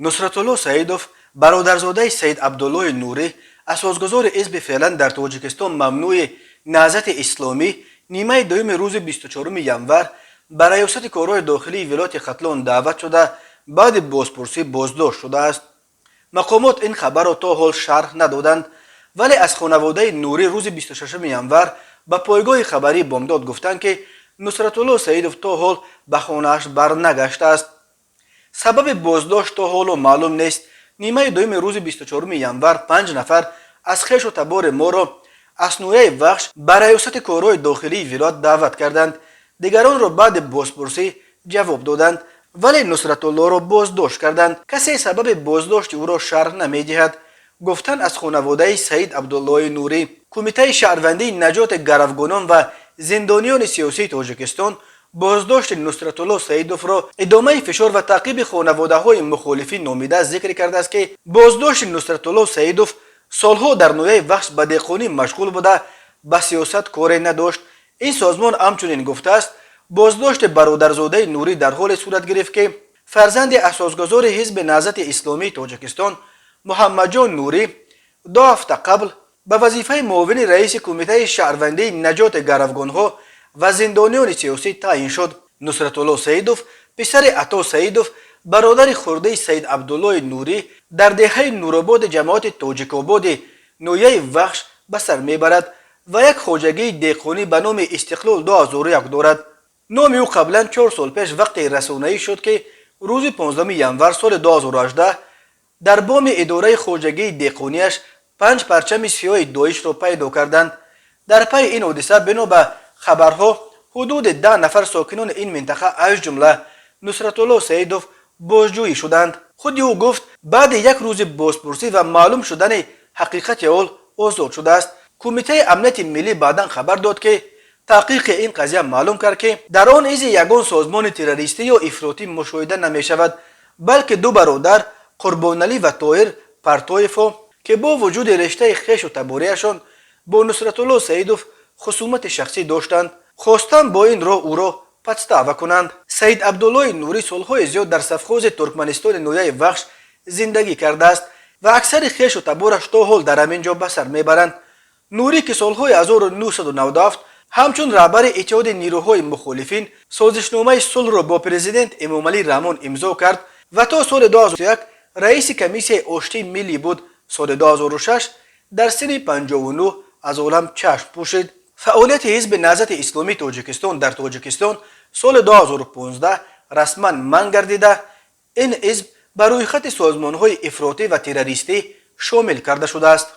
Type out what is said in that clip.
نصرتالله سعیدوف برادرزاده سید عبدالله نوری اساسگذار حزب فعلا در تاجیکستان ممنوع نهضت اسلامی نیمه دوم روز 24 ینور برای ریاست کارهای داخلی ولایت ختلان دعوت شده بعد بازپرسی بازداشت شده است. مقامات این خبر را تا حال شرح ندادند، ولی از خانواده نوری روز 26 ینور به پایگاه خبری بامداد گفتند که نصرتالله سعیدوف تا حال به خانه‌اش برنگشته است. سبب بازداشت تا حال معلوم نیست. نیمه دوم روز 24 ینور 5 نفر از خویش و تبار ما را از نویه وخش برای ریاست کارهای داخلی ولایت دعوت کردند. دیگران را بعد بازپرسی جواب دادند، ولی نصرتالله را بازداشت کردند. کسی سبب بازداشت او را شرح نمی‌دهد. گفتند از خانواده سید عبدالله نوری کمیته شهروندی نجات گروگانان و زندانیان سیاسی تاجیکستان بازداشت نصرتالله سعیدوف را ادامه فشار و تعقیب خانواده‌های مخالفین نامیده ذکر کرده است که بازداشت نصرتالله سعیدوف سالها در نویه وخش به دهقانی مشغول بوده به سیاست کاری نداشت. این سازمان همچنین گفته است بازداشت برادرزاده نوری در حال صورت گرفت که فرزند اساسگذار حزب نهضت اسلامی تاجیکستان محمد جان نوری 2 هفته قبل به وظیفه معاون رئیس کمیته شهروندی نجات گروگانها و زندانیان سیاسی تعیین شد. نصرتالله سعیدوف پسر عطا سعیدوف برادر خرده سید عبدالله نوری در دهه نورآباد جماعت تاجیک‌آباد نویه وخش به سر میبرد و یک خواجگی دهقانی به نام استقلال 2001 دارد. نام او قبلا 4 سال پیش وقتی رسانه‌ای شد که روز 15 ینور سال 2018 در بام اداره خواجگی دهقانیش 5 پرچم سیاه داعش را پیدا کردند. در پی این حادثه بنا به خبرها حدود 10 نفر ساکنان این منطقه از جمله نصرتالله سعیدوف بازجویی شدند. خود او گفت بعد یک روز بازپرسی و معلوم شدن حقیقت حال آزاد شده است. کمیته امنیت ملی بعدا خبر داد که تحقیق این قضیه معلوم کرد که در آن از یگان سازمان تروریستی یا افراطی مشاهده نمی شود، بلکه 2 برادر قربانعلی و طاهر پرتایفا که با وجود رشته خویش و تباریشان با نصرتالله سعیدوف خصومت شخصی داشتند، خواستند با این راه او را پچ‌دعوا کنند. سید عبدالله نوری سالهای زیاد در سفخوز ترکمنستان نویه وخش زندگی کرده است و اکثر خویش و تبارش تا حال در همینجا به سر میبرند. نوری که سالهای 1997 همچون رهبر اتحاد نیروهای مخالفین سازشنامه صلح را با پرزیدنت امامعلی رحمان امضا کرد و تا سال 2001 رئیس کمیسیون آشتی ملی بود. سال 2006 در سن 59 از عالم چشم پوشید. فعالیت حزب نهضت اسلامی تاجیکستان در تاجیکستان سال 2015 رسما منع گردیده. این حزب بر روی خط سازمان‌های افراطی و تروریستی شامل کرده شده است.